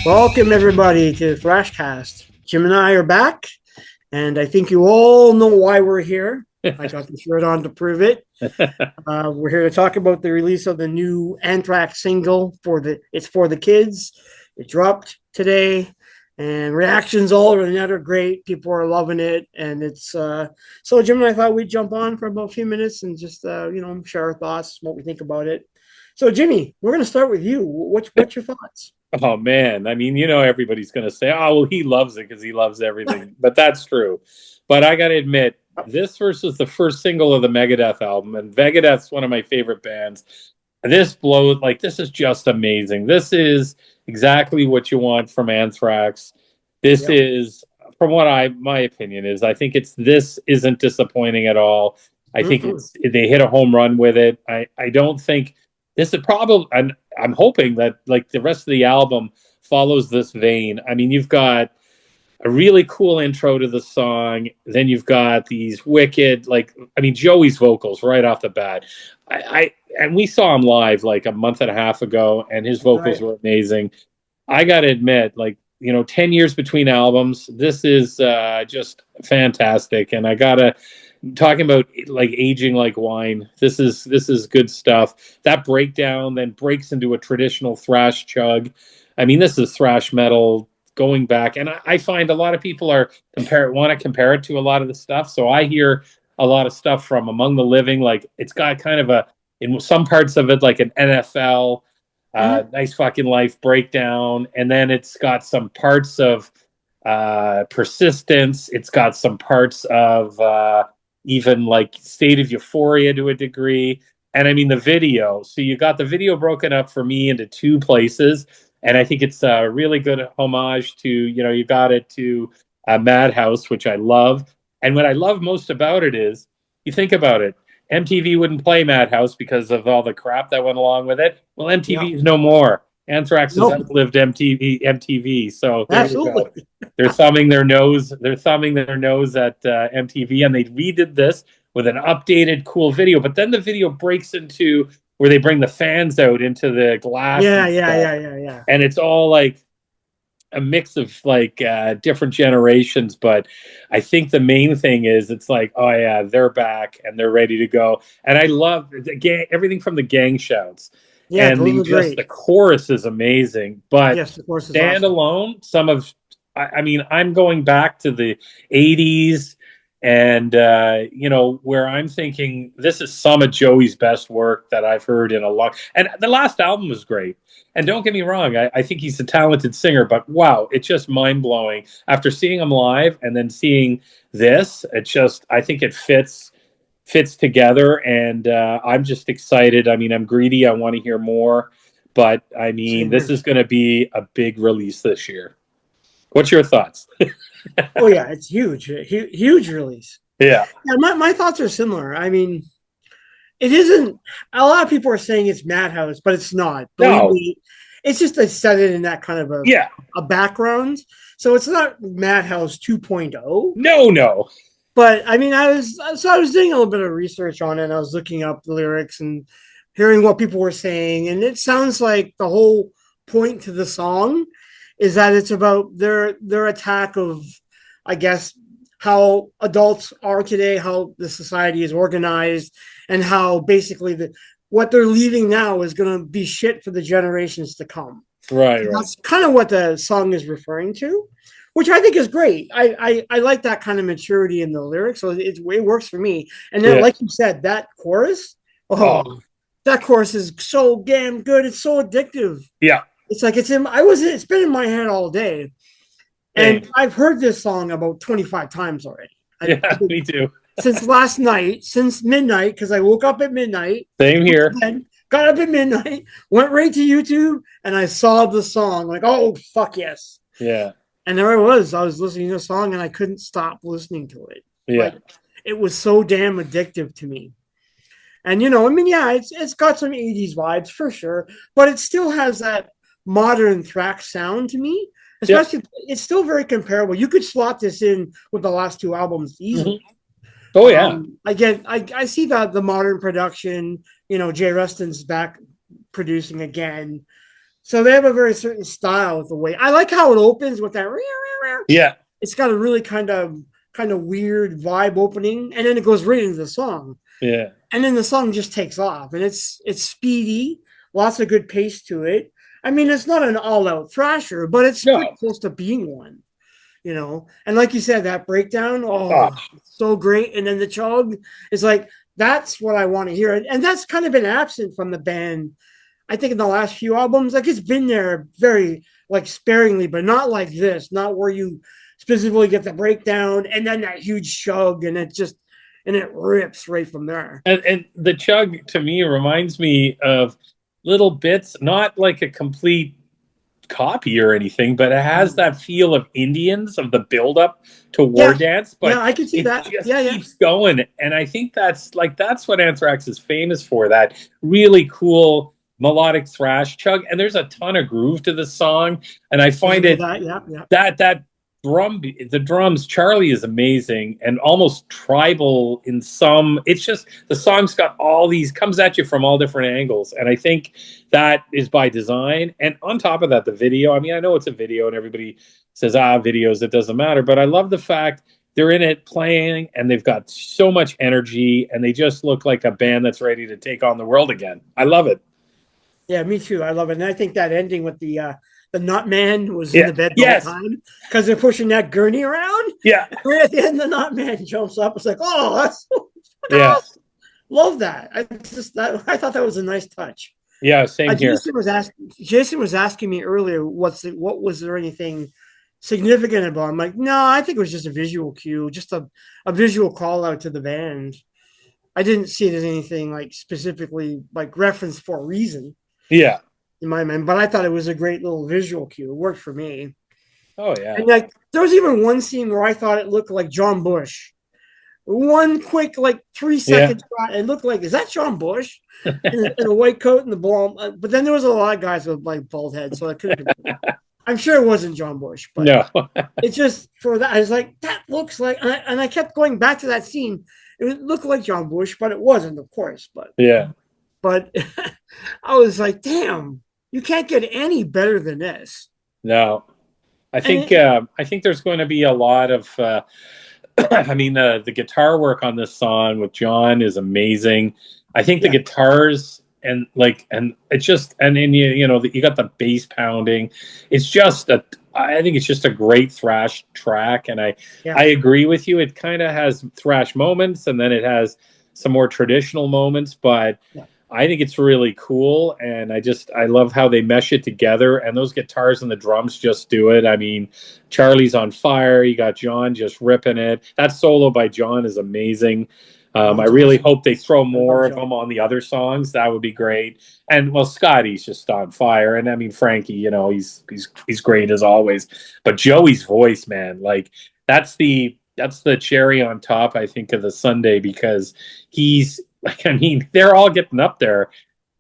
Welcome everybody to Thrashcast. Jim and I are back, and I think you all know why we're here. I got the shirt on to prove it. We're here to talk about the release of the new Anthrax single It's for the Kids. It dropped today, and reactions all over the net are great. People are loving it, and it's so Jim and I thought we'd jump on for about a few minutes and just share our thoughts, what we think about it. So Jimmy, we're going to start with you. What's your thoughts? Oh man, I mean, everybody's going to say, "Oh, well, he loves it because he loves everything," but that's true. But I got to admit, this versus the first single of the Megadeth album, and Megadeth's one of my favorite bands. This blows, like, this is just amazing. This is exactly what you want from Anthrax. This Yep. is, from what my opinion is, I think this isn't disappointing at all. I think Mm-mm. they hit a home run with it. I don't think this is probably, and I'm hoping that like the rest of the album follows this vein. I mean, you've got a really cool intro to the song. Then you've got these wicked, like, I mean, Joey's vocals right off the bat. And we saw him live like a month and a half ago, and his vocals Right. were amazing. I got to admit, like, 10 years between albums, this is just fantastic. And I got to, talking about like aging like wine, this is good stuff. That breakdown then breaks into a traditional thrash chug. I mean, this is thrash metal going back, and I find a lot of people want to compare it to a lot of the stuff. So I hear a lot of stuff from Among the Living, like it's got kind of in some parts of it like an NFL Mhm. nice fucking life breakdown, and then it's got some parts of persistence. It's got some parts of even like state of euphoria to a degree. And I mean, the video. So you got the video broken up for me into two places. And I think it's a really good homage to, you got it to Madhouse, which I love. And what I love most about it is, you think about it, MTV wouldn't play Madhouse because of all the crap that went along with it. Well, Yep. MTV is no more. Anthrax has No, outlived MTV. So there you go. absolutely. They're thumbing their nose. They're thumbing their nose at MTV, and they redid this with an updated, cool video. But then the video breaks into where they bring the fans out into the glass Yeah, and yeah, stuff, yeah, yeah, yeah. and it's all like a mix of like different generations. But I think the main thing is it's like, oh yeah, they're back and they're ready to go. And I love everything from the gang shouts, Yeah, and those are the great. chorus is amazing. But Yes, of course, it's awesome. standalone, I mean, I'm going back to the 80s, and where I'm thinking this is some of Joey's best work that I've heard in a long. And the last album was great. And don't get me wrong, I think he's a talented singer, but wow, it's just mind blowing after seeing him live and then seeing this. I think it fits together, and I'm just excited. I mean, I'm greedy. I want to hear more, but I mean, Same this here. is going to be a big release this year. What's your thoughts? Oh yeah, it's huge, huge release. Yeah. Yeah, my thoughts are similar. I mean, it isn't. A lot of people are saying it's Madhouse, but it's not. Believe No. me, it's just they set it in that kind of Yeah. a background, so it's not Madhouse 2.0. No. No. But I mean, I was doing a little bit of research on it. And I was looking up the lyrics and hearing what people were saying, and it sounds like the whole point to the song is that it's about their attack of, I guess, how adults are today, how the society is organized, and how basically what they're leaving now is going to be shit for the generations to come. Right. And Right. that's kind of what the song is referring to, which I think is great. I like that kind of maturity in the lyrics, so it works for me. And then, Yeah. like you said, that chorus, Oh. oh, that chorus is so damn good. It's so addictive. Yeah. It's like it's been in my head all day, Same. and I've heard this song about 25 times already. I Yeah. think Me too. since last night, since midnight, because I woke up at midnight, Same here. got up at midnight, went right to YouTube, and I saw the song. Like, oh fuck yes! Yeah. And there I was. I was listening to a song, and I couldn't stop listening to it. Yeah. Like, it was so damn addictive to me. And I mean, yeah, it's got some '80s vibes for sure, but it still has that modern thrash sound to me. Yep. Especially, it's still very comparable. You could slot this in with the last two albums easily. Mm-hmm. Oh yeah. I see the modern production. Jay Rustin's back producing again, So they have a very certain style with the way. I like how it opens with that. Yeah, It's got a really kind of weird vibe opening, and then it goes right into the song, yeah. and then the song just takes off, and it's speedy, lots of good pace to it. I mean, it's not an all-out thrasher, but it's pretty No. close to being one, you know. And like you said, that breakdown, Oh, oh, so great. And then the chug is like that's what I want to hear, and that's kind of been absent from the band. I think in the last few albums, like it's been there very like sparingly, but not like this, not where you specifically get the breakdown and then that huge chug and it rips right from there. and the chug to me reminds me of little bits, not like a complete copy or anything, but it has that feel of Indians, of the buildup to War Yeah, Dance, yeah, but I can see it that. just Yeah, yeah, keeps going. And I think that's what Anthrax is famous for, that really cool melodic thrash chug. And there's a ton of groove to the song. And I there's a find bit of it that. Yeah, yeah, that the drums, Charlie is amazing and almost tribal in some. It's just the song's got all these, comes at you from all different angles, and I think that is by design. And on top of that, the video, I mean, I know it's a video and everybody says videos, it doesn't matter, but I love the fact they're in it playing and they've got so much energy and they just look like a band that's ready to take on the world again. I love it. yeah. Me too. I love it, and I think that ending with the nut man was in Yeah, the bed the whole yes, time because they're pushing that gurney around. yeah, Right at the end, the nut man jumps up. It's like, oh, that's yeah, awesome. Love that. I thought that was a nice touch. yeah, same here. Jason was asking me earlier, what was there anything significant about? I'm like, no, I think it was just a visual cue, just a visual call out to the band. I didn't see it as anything like specifically like reference for a reason Yeah. in my mind, but I thought it was a great little visual cue. It worked for me. Oh yeah. And like there was even one scene where I thought it looked like John Bush. One quick like 3 second Yeah. shot. It looked like, is that John Bush in a white coat and the ball? But then there was a lot of guys with like bald heads, so it could have been. I'm sure it wasn't John Bush, but No. it's just for that. I was like, that looks like, and I kept going back to that scene. It looked like John Bush, but it wasn't, of course. Yeah. But I was like, damn, you can't get any better than this. No. And it, I think there's going to be a lot of I mean the guitar work on this song with John is amazing. I think the yeah, guitars and it's just and then you got the bass pounding. It's just a I think it's just a great thrash track, and yeah. I agree with you. It kind of has thrash moments and then it has some more traditional moments, but Yeah. I think it's really cool, and I love how they mesh it together, and those guitars and the drums just do it. I mean, Charlie's on fire. You got John just ripping it. That solo by John is amazing. Oh, I it's really awesome. hope they throw I love more of John. them on the other songs. That would be great. And well, Scotty's just on fire, and I mean Frankie. He's great as always. But Joey's voice, man, like that's the cherry on top, I think, of the Sunday, because he's like, I mean, they're all getting up there,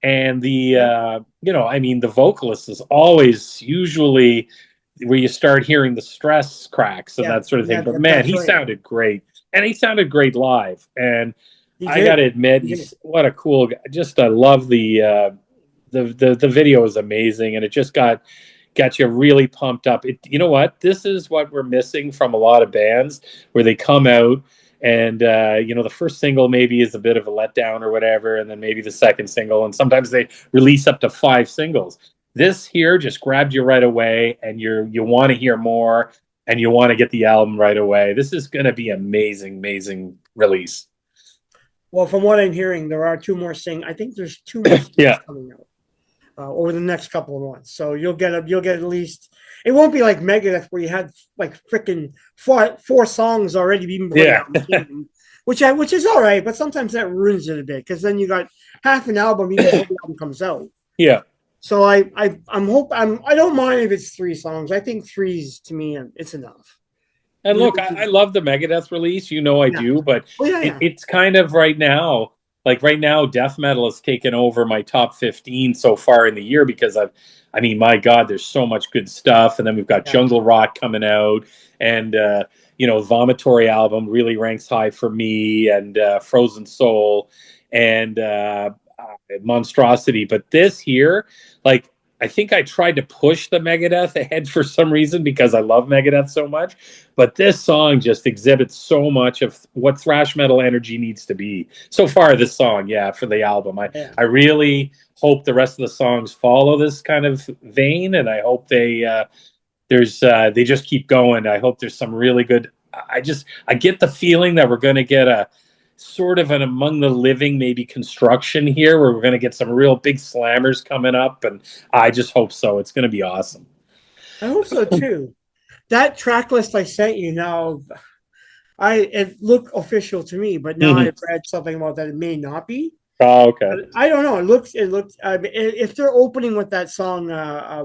and Yeah, I mean, the vocalist is always usually where you start hearing the stress cracks and yeah, that sort of thing. yeah. But man, That's he right. sounded great, and he sounded great live. And He I got to did. admit, He did. he's what a cool guy. Just I love the video is amazing, and it just got you really pumped up. You know what? This is what we're missing from a lot of bands, where they come out and the first single maybe is a bit of a letdown or whatever, and then maybe the second single, and sometimes they release up to 5 singles. This here just grabbed you right away, and you want to hear more, and you want to get the album right away. This is going to be amazing, amazing release. Well, from what I'm hearing, there are two more I think there's two more singles Yeah, coming out over the next couple of months. So you'll get at least. It won't be like Megadeth where you had like freaking four songs already being played yeah, out, which is all right, but sometimes that ruins it a bit because then you got half an album even before the album comes out. yeah. So I don't mind if it's 3 songs. I think three's to me it's enough. And You look, know, I love the Megadeth release. I yeah. do, but Oh yeah, yeah, it's kind of right now. Like right now, death metal has taken over my top 15 so far in the year, because I mean, my God, there's so much good stuff. And then we've got yeah. Jungle Rock coming out, and Vomitory album really ranks high for me, and Frozen Soul, and Monstrosity. But this here, like, I think I tried to push the Megadeth ahead for some reason because I love Megadeth so much. But this song just exhibits so much of what thrash metal energy needs to be. So far, this song, yeah, for the album. I really hope the rest of the songs follow this kind of vein, and I hope they just keep going. I hope there's some really good. I get the feeling that we're going to get a sort of an among the living maybe construction here where we're going to get some real big slammers coming up, and I just hope so. It's going to be awesome. I hope so too. That track list I sent you now, it looked official to me, but now I've read something about that it may not be. Oh, okay. I don't know. It looks. If they're opening with that song,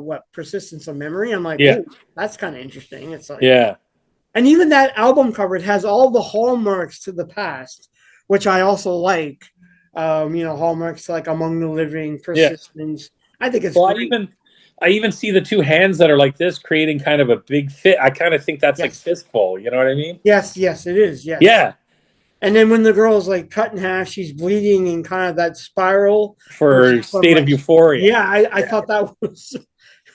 what Persistence of Memory, I'm like, Yeah, that's kind of interesting. It's like, yeah, and even that album cover, it has all the hallmarks to the past, which I also like. Hallmarks like Among the Living, yeah. Persistence. I think it's Well, great. I even see the two hands that are like this creating kind of a big fit. I kind of think that's like Yes, fistful. You know what I mean? yes, it is. Yes. Yeah. And then when the girl's like cut in half, she's bleeding in kind of that spiral, which For is from State of like, Euphoria. yeah, I Yeah. thought that was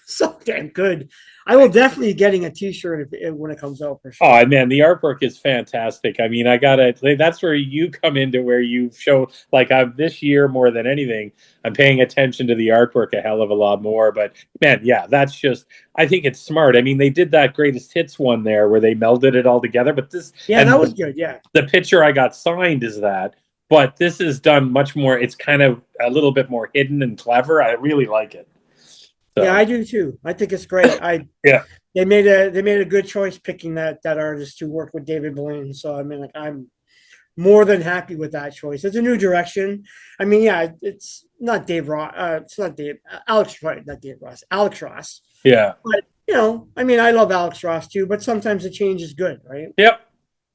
so damn good. I will definitely getting a T-shirt when it comes out for sure. Oh man, the artwork is fantastic. I mean, I gotta. That's where you come into where you show like I'm this year more than anything. I'm paying attention to the artwork a hell of a lot more. But man, yeah, that's just. I think it's smart. I mean, they did that greatest hits one there where they melded it all together. But this Yeah, and that was good. Yeah, the picture I got signed is that. But this is done much more. It's kind of a little bit more hidden and clever. I really like it. yeah, So I do too. I think it's great. yeah. They made a good choice picking that artist to work with David Blaine. So I mean, like I'm more than happy with that choice. It's a new direction. I mean, yeah, it's not Dave Ross. It's not Dave Alex. Right, not Dave Ross. Alex Ross. Yeah. But I mean, I love Alex Ross too. But sometimes a change is good, right? Yep.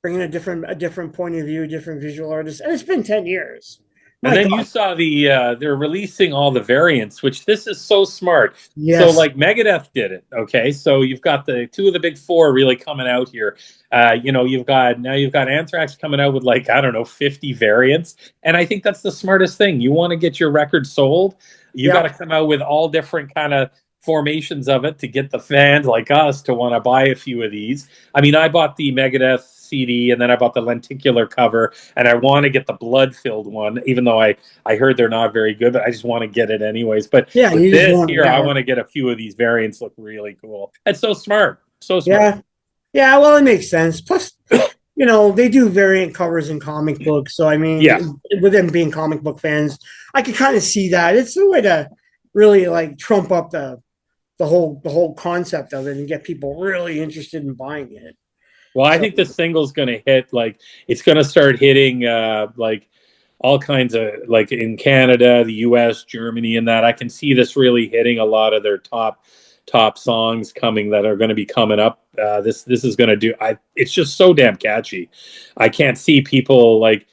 Bringing a different point of view, different visual artist, and it's been 10 years. And My then you God, saw they're releasing all the variants, which this is so smart. So yes, like Megadeth did it, okay? So you've got the two of the big four really coming out here. You've got Anthrax coming out with like I don't know 50 variants, and I think that's the smartest thing. You want to get your record sold, you got yeah, to come out with all different kind of formations of it to get the fans like us to want to buy a few of these. I mean, I bought the Megadeth CD and then I bought the lenticular cover and I want to get the blood filled one, even though I heard they're not very good, but I just want to get it anyways. But yeah. with You just this want, here, I yeah, want to get a few of these variants look really cool. It's so smart. So smart. yeah, yeah. Well, it makes sense. Plus, they do variant covers in comic books. So I Yeah. mean, with them being comic book fans, I can kind of see that. It's a way to really like trump up the whole concept of it and get people really interested in buying it. Well, I So think this single's going to hit like it's going to start hitting like all kinds of like in Canada, the US, Germany and that. I can see this really hitting a lot of their top songs coming that are going to be coming up. This is going to do it's just so damn catchy. I can't see people like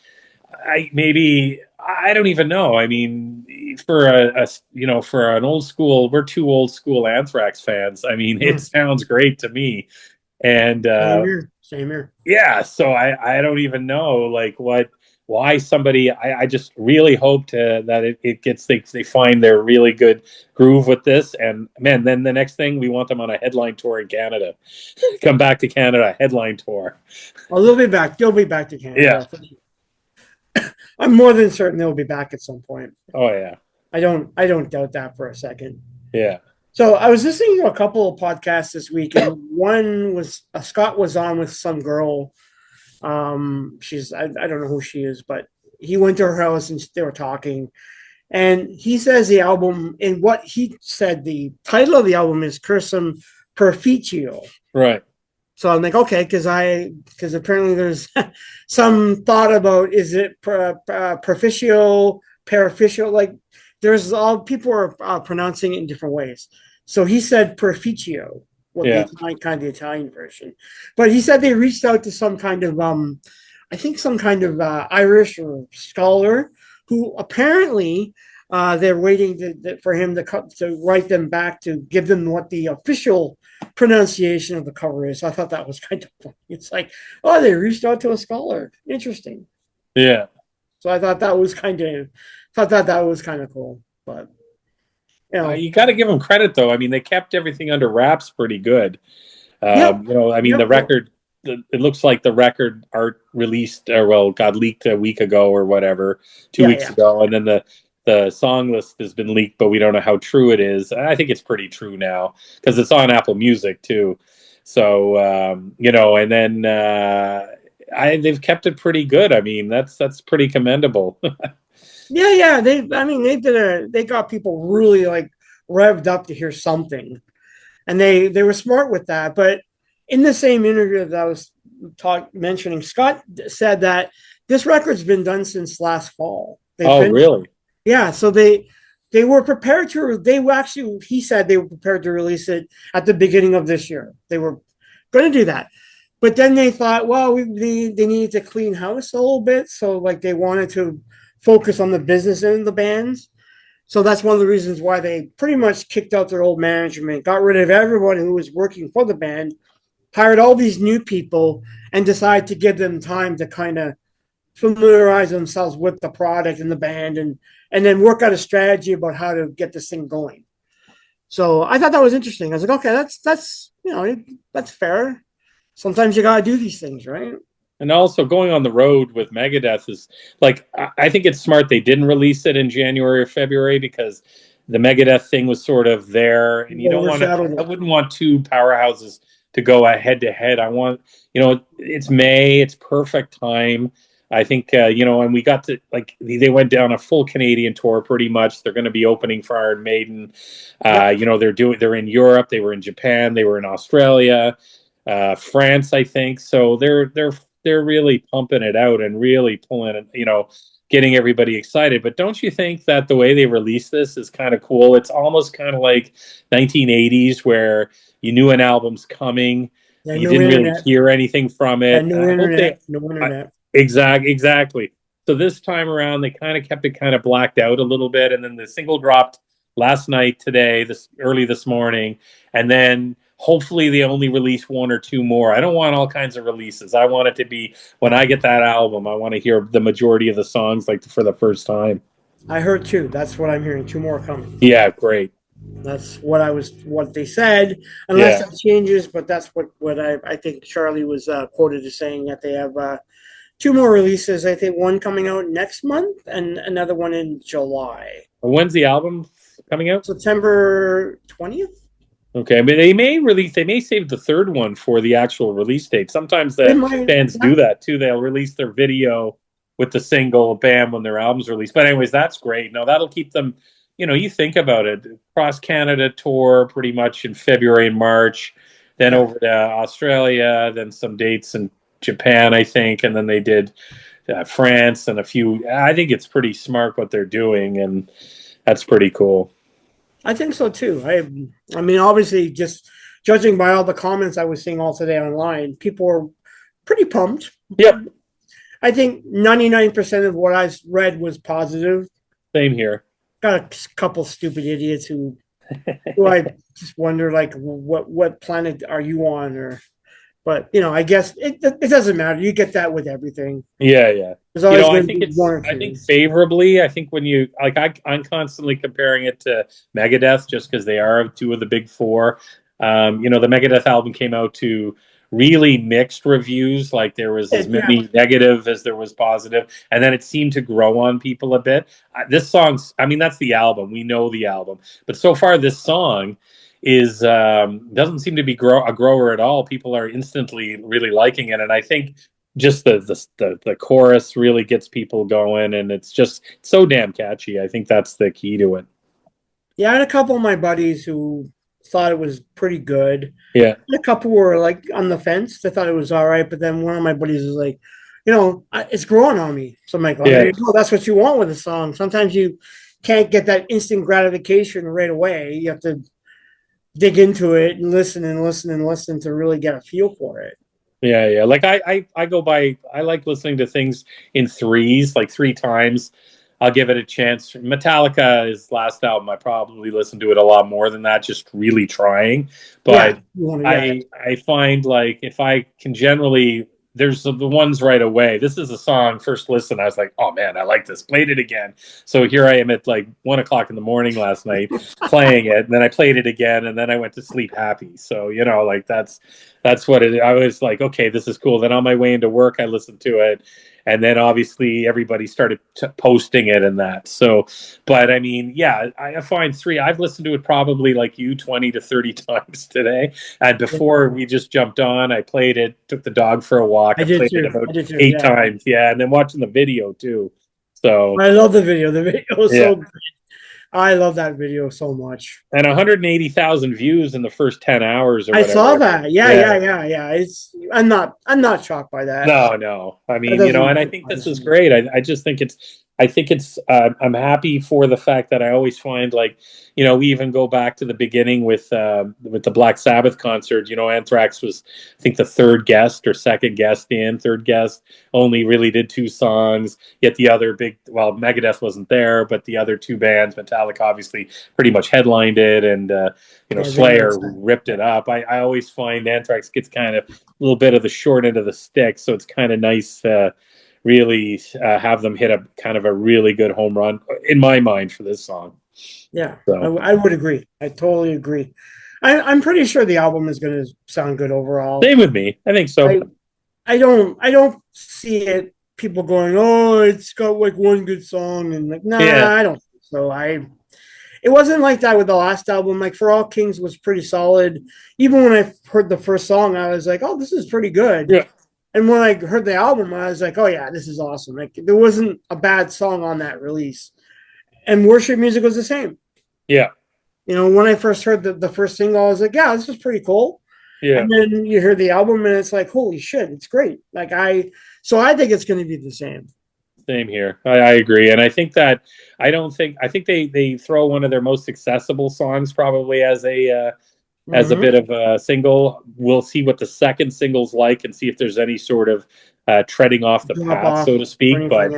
I don't even know. I mean, for for an old school, we're two old school Anthrax fans. I mean, it yeah, sounds great to me. And same here, same here. yeah, so I don't even know like why somebody I just really hope that it gets they find their really good groove with this and man then the next thing we want them on a headline tour in Canada. Come back to Canada headline tour. Well, they'll be back. They'll be back to Yeah. Canada. I'm more than certain they'll be back at some point. Oh yeah. I don't doubt that for a second. Yeah. So I was listening to a couple of podcasts this week, and one was Scott was on with some girl. She's I don't know who she is, but he went to her house and they were talking. And he says the album, and what he said, the title of the album is Cursum Perficio. Right. So I'm like, okay, because apparently there's some thought about is it perficio, paraficio? Like there's all people are pronouncing it in different ways. So he said perficio, well, the Yeah. Italian, kind of the Italian version. But he said they reached out to some kind of I think some kind of Irish or scholar who apparently they're waiting for him to write them back to give them what the official pronunciation of the cover is. I thought that was kind of funny. It's like, oh, they reached out to a scholar. Interesting. Yeah. So I thought that was kind of cool. But You know, You got to give them credit, though. I mean, they kept everything under wraps pretty good. yep, I mean, yep. the record. It looks like the record art released, or well, got leaked a week ago or whatever, two Yeah, weeks yeah. ago, and then the song list has been leaked, but we don't know how true it is. I think it's pretty true now because it's on Apple Music too. So and then they've kept it pretty good. I mean, that's pretty commendable. Yeah, yeah. I mean, they got people really like revved up to hear something, and they were smart with that. But in the same interview that I was mentioning, Scott said that this record's been done since last fall. They Oh, finished, really? yeah. So they were prepared to. They were actually, he said they were prepared to release it at the beginning of this year. They were going to do that. But then they thought, well, they needed to clean house a little bit. So, like, they wanted to focus on the business end of the bands. So that's one of the reasons why they pretty much kicked out their old management, got rid of everyone who was working for the band, hired all these new people, and decided to give them time to kind of familiarize themselves with the product and the band, and then work out a strategy about how to get this thing going. So I thought that was interesting. I was like, okay, that's that's fair. Sometimes you gotta do these things, right? And also going on the road with Megadeth is like I think it's smart they didn't release it in January or February because the Megadeth thing was sort of there, and you don't want to. Overshadowed I it. wouldn't want two powerhouses to go head to head. I want it's May, it's perfect time. I think and we got to like they went down a full Canadian tour pretty much. They're going to be opening for Iron Maiden. Yep. They're in Europe, they were in Japan, they were in Australia, France, I think. So they're really pumping it out and really pulling it, getting everybody excited. But don't you think that the way they release this is kind of cool? It's almost kind of like 1980s where you knew an album's coming, Yeah, you no didn't really internet. hear anything from Yeah, it. no I hope internet. No internet. exactly. So this time around, they kind of kept it kind of blacked out a little bit, and then the single dropped last night, today, this morning, and then hopefully they only release one or two more. I don't want all kinds of releases. I want it to be when I get that album, I want to hear the majority of the songs like for the first time. I heard two. That's what I'm hearing. Two more coming. Yeah, great. That's what they said, unless Yeah. that changes. But that's what I think Charlie was quoted as saying that they have two more releases. I think one coming out next month and another one in July, When's the album coming out? September 20th. Okay, I mean they may save the third one for the actual release date. Sometimes They the might. bands do that too. They'll release their video with the single bam when their album's released. But anyways, that's great. No, that'll keep them, you think about it. Cross Canada tour pretty much in February and March, then Yeah, over to Australia, then some dates in Japan, I think, and then they did France and a few. I think it's pretty smart what they're doing, and that's pretty cool. I think so too. I mean, obviously, just judging by all the comments I was seeing all today online, people were pretty pumped. Yep, I think 99% of what I read was positive. same here. Got a couple stupid idiots who I just wonder like what planet are you on, or but I guess it doesn't matter. You get that with everything. Yeah, yeah. There's always going to be one or I think two. favorably. I think when you like, I'm constantly comparing it to Megadeth just because they are two of the big four. The Megadeth album came out to really mixed reviews. Like there was as Yeah, many negative as there was positive, and then it seemed to grow on people a bit. This song's, I mean, that's the album. We know the album, but so far this song is doesn't seem to be a grower at all. People are instantly really liking it, and I think just the chorus really gets people going, and it's just so damn catchy. I think that's the key to it. yeah. I had a couple of my buddies who thought it was pretty good. Yeah, And a couple were like on the fence. They thought it was all right, but then one of my buddies was like, it's growing on me. So I'm like, oh, there yeah, you go. That's what you want with a song. Sometimes you can't get that instant gratification right away. You have to dig into it and listen and listen and listen to really get a feel for it. yeah. Like I go by. I like listening to things in threes, like three times. I'll give it a chance. Metallica, his last album, I probably listened to it a lot more than that, just really trying. Yeah, But I find like if I can generally there's the ones right away. This is a song, first listen, I was like, oh man, I like this. Played it again. So here I am at like 1 o'clock in the morning last night playing it. And then I played it again, and then I went to sleep happy. So, like that's what it, I was like, okay, this is cool. Then on my way into work, I listened to it. And then obviously everybody started posting it and that. So, but I mean, yeah, I find three. I've listened to it probably like you 20 to 30 times today. And before we just jumped on, I played it, took the dog for a walk. I I did played it too. about I did too. 8 times. Yeah. And then watching the video too. So, I love the video. The video was yeah. so good. I love that video so much. And 180,000 views in the first 10 hours or I whatever. saw that. Yeah. I'm not shocked by that. No. I That mean, doesn't and I think this is great. I just think I'm happy for the fact that I always find like, we even go back to the beginning with the Black Sabbath concert. Anthrax was, I think, the third guest or second guest third guest, only really did 2 songs. Yet the other Megadeth wasn't there, but the other 2 bands, Metallica obviously pretty much headlined it, and Slayer ripped it up. I always find Anthrax gets kind of a little bit of the short end of the stick, so it's kind of nice really have them hit a kind of a really good home run in my mind for this song. Yeah, So. I would agree. I totally agree. I'm pretty sure the album is going to sound good overall. Same with me. I think so. I don't see it. People going, oh, it's got like one good song, and like, nah, Yeah. I don't think so. It wasn't like that with the last album. Like For All Kings was pretty solid. Even when I heard the first song, I was like, oh, this is pretty good. Yeah. And when I heard the album, I was like, oh yeah, this is awesome. Like there wasn't a bad song on that release. And Worship Music was the same. Yeah. When I first heard the first single, I was like, yeah, this is pretty cool. Yeah. And then you hear the album and it's like, holy shit, it's great. So I think it's going to be the same. Same here. I agree. And I think that I think they throw one of their most accessible songs probably as a bit of a single. We'll see what the second single's like and see if there's any sort of treading off the path, so to speak. But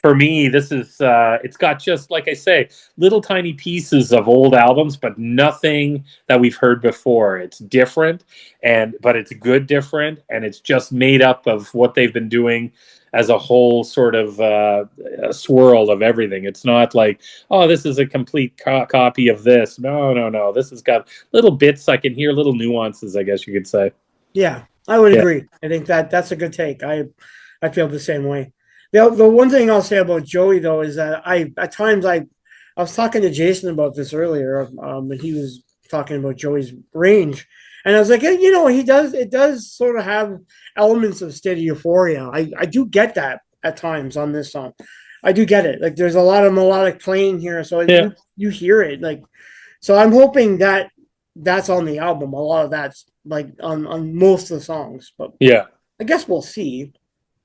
for me, this is it's got, just like I say, little tiny pieces of old albums, but nothing that we've heard before. It's different, but it's good different, and it's just made up of what they've been doing as a whole sort of a swirl of everything. It's not like, oh, this is a complete copy of this. No. This has got little bits I can hear, little nuances, I guess you could say. Yeah, I would agree. I think that's a good take. I feel the same way. The one thing I'll say about Joey though is that at times I was talking to Jason about this earlier, and he was talking about Joey's range, and I was like, it does sort of have elements of Steady Euphoria. I do get that at times on this song. I do get it. Like there's a lot of melodic playing here, so you hear it. Like, so I'm hoping that that's on the album. A lot of that's like on most of the songs, but yeah, I guess we'll see.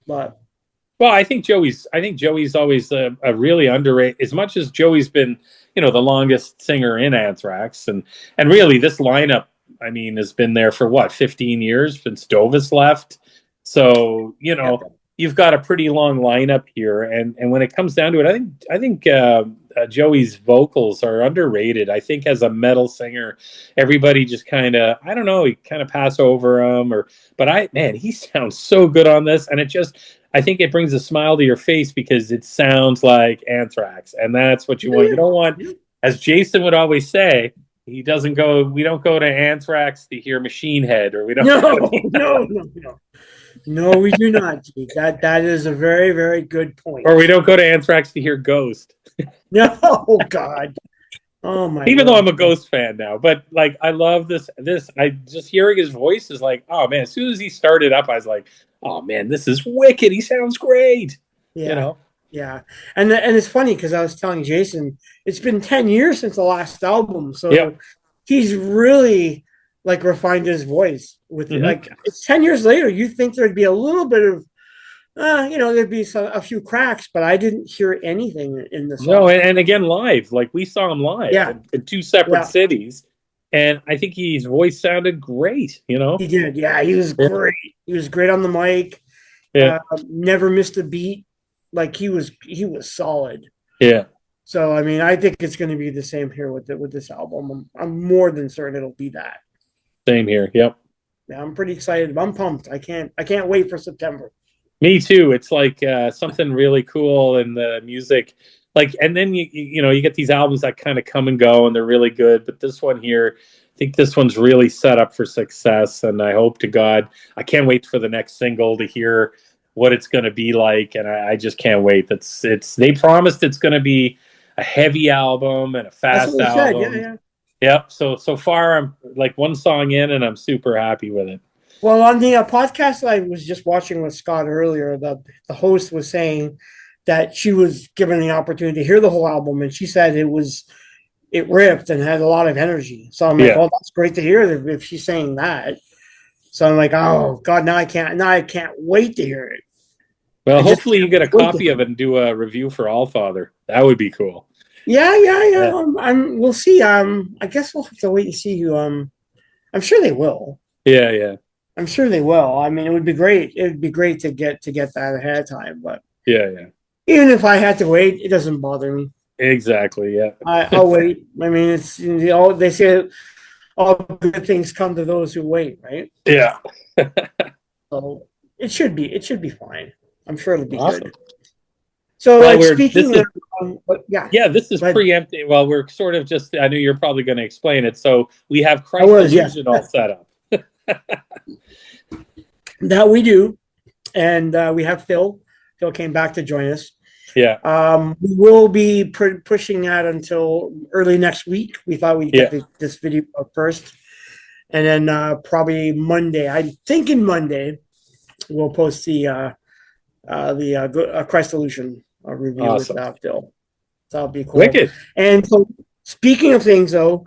But. Well, I think Joey's always a really underrated. As much as Joey's been, the longest singer in Anthrax, and really this lineup, I mean, has been there for what, 15 years since Dovis left. So you've got a pretty long lineup here, and when it comes down to it, I think Joey's vocals are underrated. I think as a metal singer, everybody just kind of, I don't know, you kind of pass over him, but he sounds so good on this, and I think it brings a smile to your face because it sounds like Anthrax, and that's what you want. You don't want, as Jason would always say, we don't go to Anthrax to hear Machine Head, or we don't. No, we do not. That is a very, very good point. Or we don't go to Anthrax to hear Ghost. No, oh God. Oh my! Even though I'm a Ghost fan now, but like I love this. I just hearing his voice is like, oh man! As soon as he started up, I was like, oh man, this is wicked. He sounds great. Yeah, yeah. And it's funny because I was telling Jason, it's been 10 years since the last album, so he's really like refined his voice with like it's 10 years later. You think there'd be a little bit of there'd be a few cracks, but I didn't hear anything in the song. No, and again, live, like we saw him live in 2 separate cities, and I think his voice sounded great. He did. Yeah, he was great. He was great on the mic. Yeah, never missed a beat. Like he was solid. Yeah. So I mean, I think it's going to be the same here with this album. I'm more than certain it'll be that. Same here. Yep. Yeah, I'm pretty excited. I'm pumped. I can't wait for September. Me too. It's like something really cool in the music. Like, and then you get these albums that kind of come and go, and they're really good. But this one here, I think this one's really set up for success. And I hope to God, I can't wait for the next single to hear what it's going to be like. And I just can't wait. It's they promised it's going to be a heavy album and a That's what fast they said. Yeah, album. yeah. Yep. So far, I'm like one song in, and I'm super happy with it. Well, on the podcast I was just watching with Scott earlier, the host was saying that she was given the opportunity to hear the whole album, and she said it ripped and had a lot of energy. So I'm like, Yeah. well, that's great to hear if she's saying that. So I'm like, oh God, now I can't wait to hear it. Well, I just hopefully you can't get a wait to copy hear of it it. and do a review for Allfather. That would be cool. Yeah, yeah, yeah. Yeah, We'll see. I guess we'll have to wait and see who. I'm sure they will. yeah, yeah, I'm sure they will. I mean, it would be great. It would be great to get that ahead of time. But yeah, yeah. even if I had to wait, it doesn't bother me. Exactly. Yeah, I'll wait. I mean, they say all good things come to those who wait, right? yeah. So it should be fine. I'm sure it'll be Awesome. good. So, Well, like we're this speaking is of, but yeah, yeah, this is but preempting. Well, we're sort of just. I knew you're probably going to explain it. So we have I Christ was, yeah, Illusion all set up. that we do, and we have Phil. Phil came back to join us. Yeah, We will be pushing that until early next week. We thought we'd yeah. get this video up first, and then probably Monday. I'm thinking Monday we'll post the Christ Illusion review with Awesome. Phil. So that'll be cool. Wicked. And so, speaking of things, though,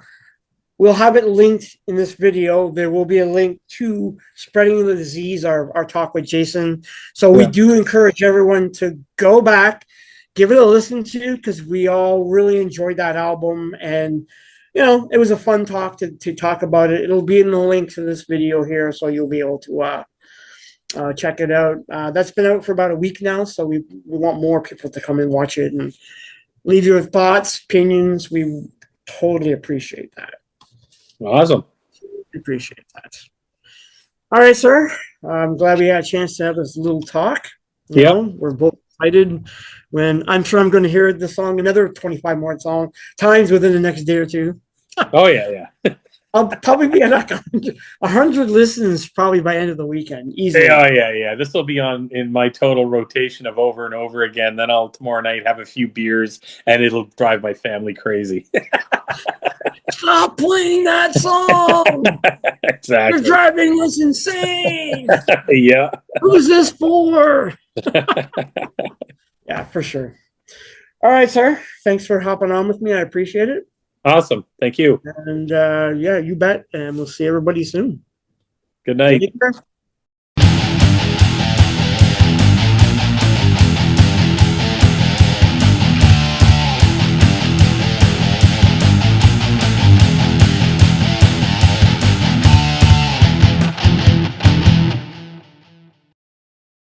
we'll have it linked in this video. There will be a link to Spreading the Disease, our talk with Jason. So we Yeah. do encourage everyone to go back, give it a listen to, because we all really enjoyed that album. And, it was a fun talk to talk about it. It'll be in the link to this video here, so you'll be able to check it out. That's been out for about a week now, so we want more people to come and watch it and leave your thoughts, opinions. We totally appreciate that. Awesome. Appreciate that. All right, sir. I'm glad we had a chance to have this little talk. Yep. We're both excited. When I'm sure I'm going to hear the song another 25 more times within the next day or two. Oh yeah, yeah. I'll probably be at like 100 listens probably by end of the weekend, easily. Oh yeah, yeah. This will be on in my total rotation of over and over again. Then I'll tomorrow night have a few beers, and it'll drive my family crazy. Stop playing that song! Exactly. You're driving us insane! Yeah. Who's this for? Yeah, for sure. All right, sir. Thanks for hopping on with me. I appreciate it. Awesome. Thank you. And yeah, you bet. And we'll see everybody soon. Good night. Take care.